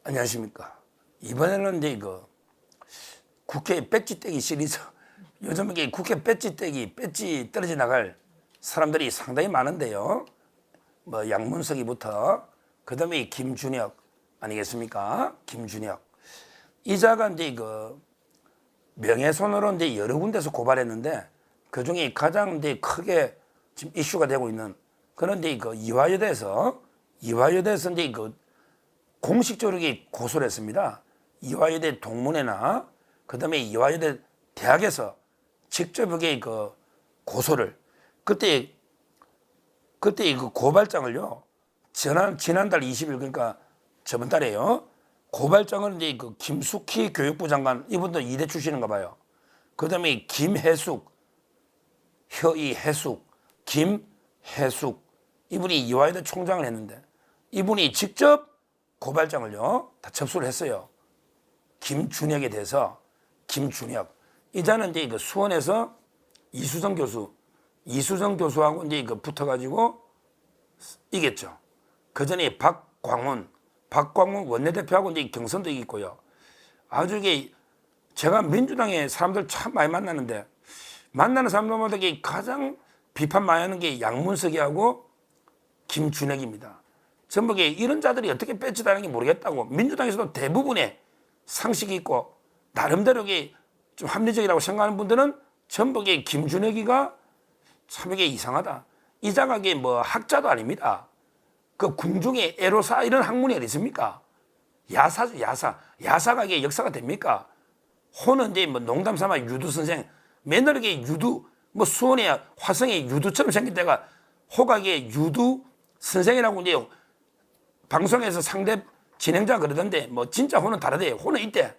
안녕하십니까. 이번에는 이제 이거 국회 배지 떼기 시리즈. 요즘 이게 국회 배지 떼기, 배지 떨어져 나갈 사람들이 상당히 많은데요. 뭐 양문석이부터 그다음에 김준혁 아니겠습니까? 김준혁 이자가 이제 그 명예훼손으로 이제 여러 군데서 고발했는데 그 중에 가장 이제 크게 지금 이슈가 되고 있는 그런데 그 이화여대에서 이제 그 공식적으로 고소를 했습니다. 이화여대 동문회나 그다음에 이화여대 대학에서 직접 이게 그 고소를 그때 그 고발장을요. 지난달 20일 그러니까 저번 달에요. 고발장을 이제 그 김숙희 교육부 장관 이분도 이대 출신인가 봐요. 그다음에 김해숙 김해숙 이분이 이화여대 총장을 했는데 이분이 직접 고발장을요 다 접수를 했어요. 김준혁에 대해서 김준혁 이자는 이제 그 수원에서 이수정 교수하고 이제 그 붙어가지고 이겼죠. 그 전에 박광훈 원내대표하고 이제 경선도 이겼고요. 아주 이게 제가 민주당의 사람들 참 많이 만나는데 만나는 사람들마다 가장 비판 많이 하는 게 양문석이하고 김준혁입니다. 전부 이런 자들이 어떻게 배치다는 게 모르겠다고 민주당에서도 대부분의 상식이 있고 나름대로 좀 합리적이라고 생각하는 분들은 전부 김준혁이가 참 이게 이상하다. 이자가 뭐 학자도 아닙니다. 그 궁중에 에로사 이런 학문이 어디 있습니까? 야사죠, 야사가 이게 역사가 됩니까? 호는 이제 뭐 농담 삼아 유두 선생 맨날 이게 유두 뭐 수원에 화성에 유두처럼 생긴 데가 호가 유두 선생이라고 이제 방송에서 상대 진행자 그러던데 뭐 진짜 호는 다르대요. 호는 있대.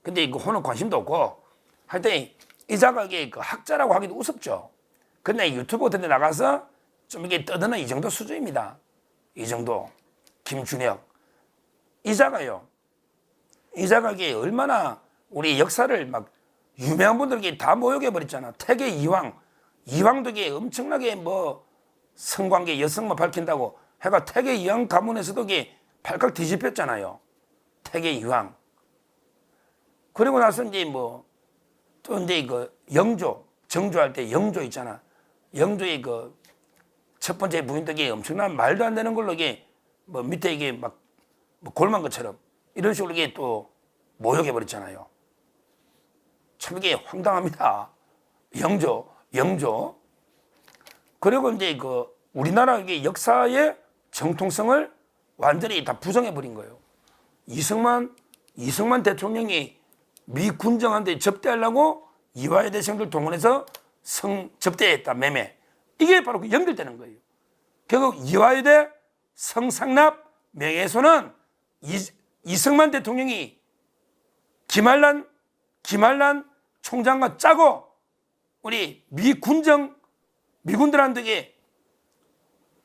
근데 그 호는 관심도 없고 할 때 이자가 그 학자라고 하기도 우습죠. 근데 유튜브 같은 데 나가서 좀 이게 떠드는 이 정도 수준입니다. 이 정도. 김준혁. 이자가 얼마나 우리 역사를 막 유명한 분들에게 다 모욕해버렸잖아. 태계 이황도 엄청나게 뭐 성관계 여성만 밝힌다고 해가 태계 이황 가문에서도 발칵 뒤집혔잖아요. 태계 이황. 그리고 나서 이제 뭐 또 이제 그 정조할 때 영조 있잖아. 영조의 그 첫 번째 부인들이 엄청난 말도 안 되는 걸로 뭐 밑에 막 뭐 골만 것처럼 이런 식으로 또 모욕해버렸잖아요. 참 이게 황당합니다. 영조. 그리고 이제 그 우리나라 역사의 정통성을 완전히 다 부정해버린 거예요. 이승만 대통령이 미 군정한테 접대하려고 이화여대생들 동원해서 접대했다, 매매. 이게 바로 연결되는 거예요. 결국 이화여대 성상납 명예훼손은 이승만 대통령이 김한란 총장과 짜고 우리 미군들한테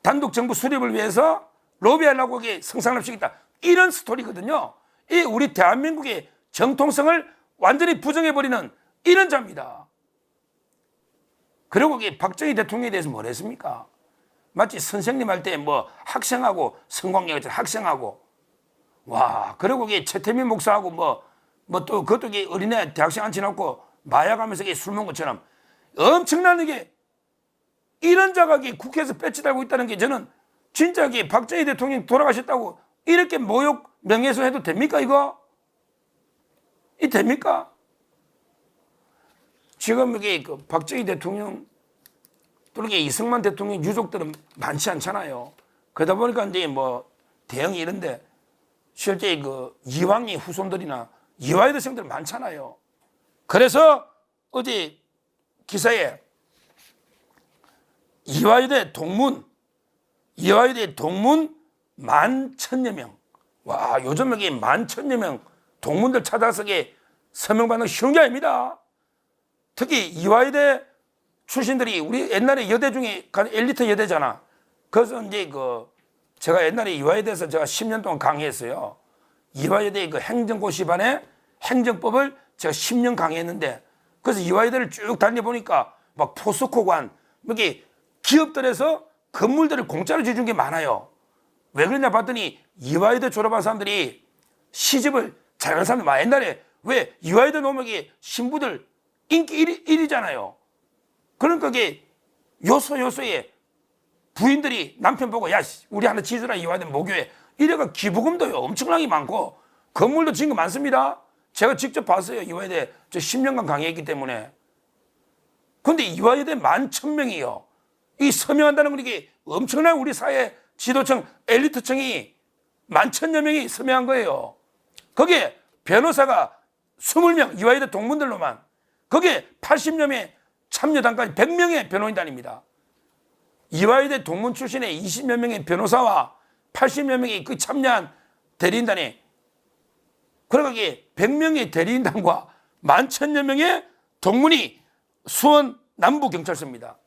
단독 정부 수립을 위해서 로비하려고 성상납시켰다. 이런 스토리거든요. 이 우리 대한민국의 정통성을 완전히 부정해버리는 이런 자입니다. 그리고 박정희 대통령에 대해서 뭘 했습니까? 마치 선생님 할 때 뭐 학생하고 성광열 학생하고 와 그리고 최태민 목사하고 뭐 또 그것도 어린애 대학생 앉혀놓고 마약하면서 술 먹은 것처럼 엄청난 이런 자가 국회에서 배치달고 있다는 게 저는 진짜 박정희 대통령 돌아가셨다고 이렇게 모욕 명예훼손 해도 됩니까 이거? 이 됩니까? 지금 그 박정희 대통령 또는 이승만 대통령 유족들은 많지 않잖아요. 그러다 보니까 이제 뭐 대형이 이런데 실제 그 이황의 후손들이나 이화여대생들 많잖아요. 그래서 어제 기사에 이화여대 동문 11,000여 명. 와 요즘 여기 11,000여 명 동문들 찾아서 서명 받는 쉬운 게 아닙니다. 특히 이화여대 출신들이 우리 옛날에 여대 중에 엘리트 여대잖아. 그래서 이제 제가 옛날에 이화여대에서 제가 10년 동안 강의했어요. 이화여대 행정고시반에 행정법을 제가 10년 강의했는데 그래서 이화여대를 쭉 다녀보니까 막 포스코관 여기 기업들에서 건물들을 공짜로 지어준 게 많아요. 왜 그러냐 봤더니 이화여대 졸업한 사람들이 시집을 잘하는 사람들 많아. 옛날에 왜 이화여대 노목이 신부들 인기 1위잖아요. 그러니까 그게 요소에 부인들이 남편 보고 야 우리 하나 지주라 이화여대 모교에 이래가 기부금도요 엄청나게 많고 건물도 지은 거 많습니다. 제가 직접 봤어요. 이화여대 저 10년간 강의했기 때문에. 근데 이화여대 11,000명이요. 이 서명한다는 건 이게 엄청난 우리 사회 지도층 엘리트층이 11,000여 명이 서명한 거예요. 거기에 변호사가 20명 이화여대 동문들로만 거기에 80여 명의 참여단까지 100명의 변호인단입니다. 이화여대 동문 출신의 20여 명의 변호사와 80여 명이 그 참여한 대리인단에 그러니까 이게 100명의 대리인단과 11,000여 명의 동문이 수원 남부경찰서입니다.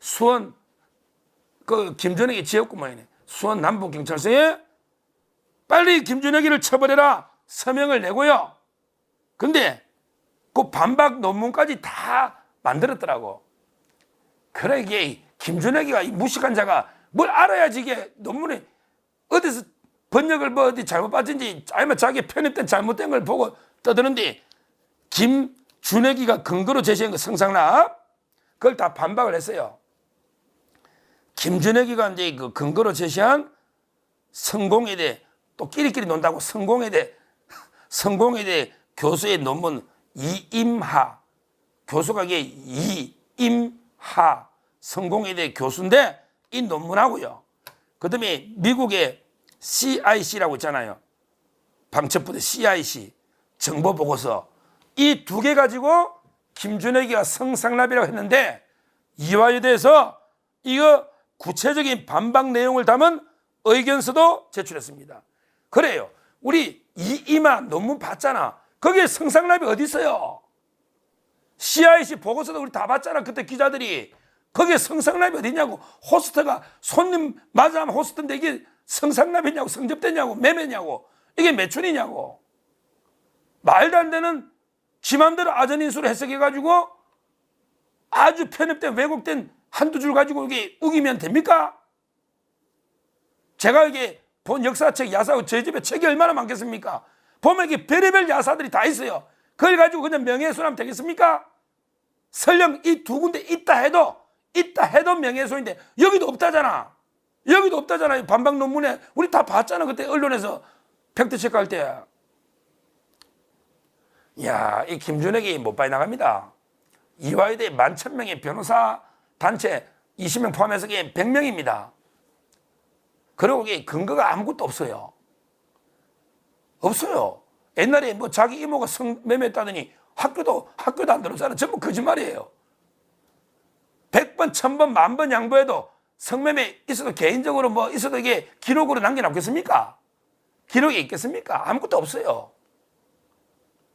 수원 그 김준혁이 지역구만이네. 수원 남부경찰서에 빨리 김준혁이를 처벌해라 서명을 내고요. 근데 그 반박 논문까지 다 만들었더라고. 그래 이게 김준혁이가 무식한 자가 뭘 알아야지 이게 논문에 어디서 번역을 뭐 어디 잘못 빠진지 아니면 자기 편입된 잘못된 걸 보고 떠드는데 김준혁이가 근거로 제시한 거 성상납 그걸 다 반박을 했어요. 김준혁이가 이제 그 근거로 제시한 성공에 대해 또 끼리끼리 논다고 성공에 대해 교수의 논문 이임하 교수가 이게 이임하 성공에 대해 교수인데 이 논문하고요. 그 다음에 미국의 CIC라고 있잖아요. 방첩부대 CIC 정보보고서 이 두 개 가지고 김준혁이가 성상납이라고 했는데 이화여대에서 이거 구체적인 반박 내용을 담은 의견서도 제출했습니다. 그래요. 우리 이임하 논문 봤잖아. 거기에 성상납이 어디 있어요? CIC 보고서도 우리 다 봤잖아. 그때 기자들이. 거기에 성상납이 어디냐고. 호스트가 손님 맞아하면 호스트인데 이게 성상납이냐고 성접됐냐고 매매냐고 이게 매춘이냐고. 말도 안 되는 지 맘대로 아전인수를 해석해가지고 아주 편협된 왜곡된 한두 줄 가지고 이게 우기면 됩니까? 제가 이게 본 역사책 야사고 저희 집에 책이 얼마나 많겠습니까? 보면 이게 별의별 야사들이 다 있어요. 그걸 가지고 그냥 명예훼손하면 되겠습니까? 설령 이 두 군데 있다 해도 명예훼손인데 여기도 없다잖아. 여기도 없다잖아요. 반박 논문에 우리 다 봤잖아. 그때 언론에서 팩트 체크할 때. 이야, 이 김준혁이 못 빠져나갑니다. 이화여대 11,000명의 변호사 단체 20명 포함해서 100명입니다. 그리고 이게 근거가 아무것도 없어요. 없어요. 옛날에 뭐 자기 이모가 성매매했다더니 학교도 안 들었잖아. 전부 거짓말이에요. 100번, 1000번, 10,000번 양보해도 성매매 있어도 개인적으로 뭐 있어도 이게 기록으로 남겨놓겠습니까? 기록이 있겠습니까? 아무것도 없어요.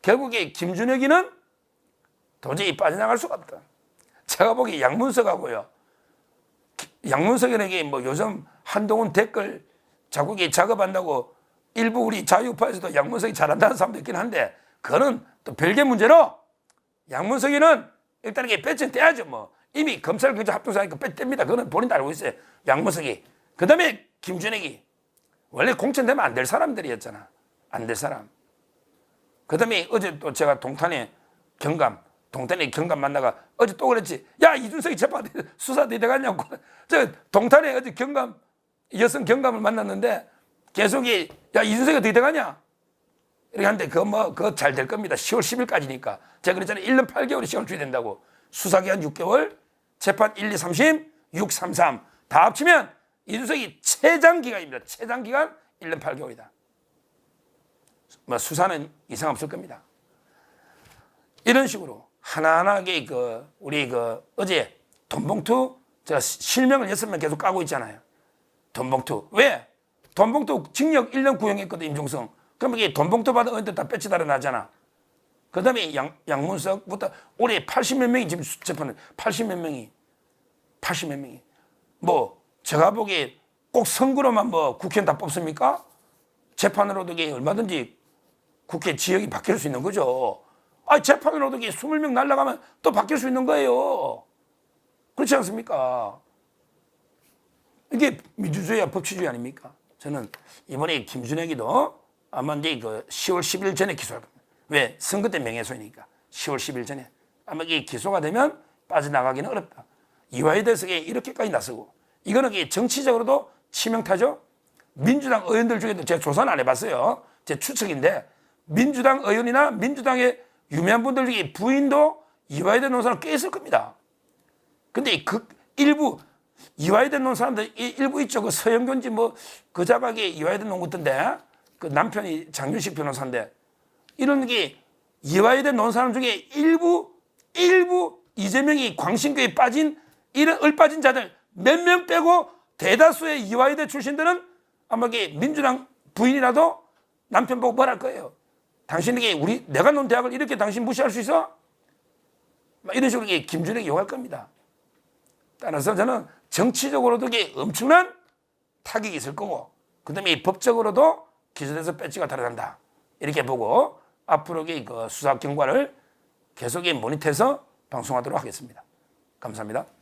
결국에 김준혁이는 도저히 빠져나갈 수가 없다. 제가 보기에 양문석하고요. 양문석에게 뭐 요즘 한동훈 댓글 자국이 작업한다고 일부 우리 자유파에서도 양문석이 잘한다는 사람도 있긴 한데 그거는 또 별개 문제로 양문석이는 일단 이게 배치는 떼야죠. 뭐 이미 검찰 경찰 합동사니까 뗍니다. 그거는 본인도 알고 있어요. 양문석이. 그 다음에 김준혁이 원래 공천되면 안 될 사람들이었잖아. 안 될 사람. 그 다음에 어제 또 제가 동탄에 경감 만나가 어제 또 그랬지. 야 이준석이 재판 수사 어디 갔냐고. 저 동탄에 어제 여성 경감을 만났는데 계속이 야 이준석이 어디 가냐 이렇게 하는데 그거 잘 될 겁니다. 10월 10일까지니까 제가 그랬잖아요. 1년 8개월이 시간 주의된다고. 수사기간 6개월, 재판 1, 2, 3심, 6, 3, 3 다 합치면 이준석이 최장기간입니다. 최장기간 1년 8개월이다. 뭐 수사는 이상 없을 겁니다. 이런 식으로 하나하나게 우리 어제 돈봉투 제가 실명을 6명 계속 까고 있잖아요. 돈봉투. 왜? 돈봉투 징역 1년 구형했거든, 임종성. 그럼 이게 돈봉투 받은 의원들 다 배치 달아나잖아. 그 다음에 양문석부터 올해 80몇 명이 지금 재판을 80몇 명이. 뭐, 제가 보기에 꼭 선거로만 뭐 국회의원 다 뽑습니까? 재판으로도 이게 얼마든지 국회 지역이 바뀔 수 있는 거죠. 재판으로도 이게 20명 날아가면 또 바뀔 수 있는 거예요. 그렇지 않습니까? 이게 민주주의와 법치주의 아닙니까? 저는 이번에 김준혁이도 아마 이제 그 10월 10일 전에 기소할 겁니다. 왜? 선거 때 명예훼손이니까 10월 10일 전에 아마 이게 기소가 되면 빠져나가기는 어렵다. 이화에 대해서 이렇게까지 나서고 이거는 정치적으로도 치명타죠. 민주당 의원들 중에도 제가 조사는 안 해봤어요. 제 추측인데 민주당 의원이나 민주당의 유명한 분들 중에 부인도 이화에대 놓은 사람 꽤 있을 겁니다. 근데 그 일부 이화에대 놓은 사람들 일부 있죠. 그 서영교인지 뭐 그 자각에 이화에대 놓은 것던데 그 남편이 장윤식 변호사인데 이런 게 이화에대 놓은 사람 중에 일부 이재명이 광신교에 빠진 이런 얼빠진 자들 몇 명 빼고 대다수의 이화에대 출신들은 아마 민주당 부인이라도 남편 보고 뭐랄 거예요. 당신에게 내가 놓은 대학을 이렇게 당신 무시할 수 있어? 이런 식으로 김준혁이 욕할 겁니다. 따라서 저는 정치적으로도 엄청난 타격이 있을 거고 그다음에 법적으로도 기소돼서 배지가 달아난다. 이렇게 보고 앞으로 그 수사 경과를 계속 모니터해서 방송하도록 하겠습니다. 감사합니다.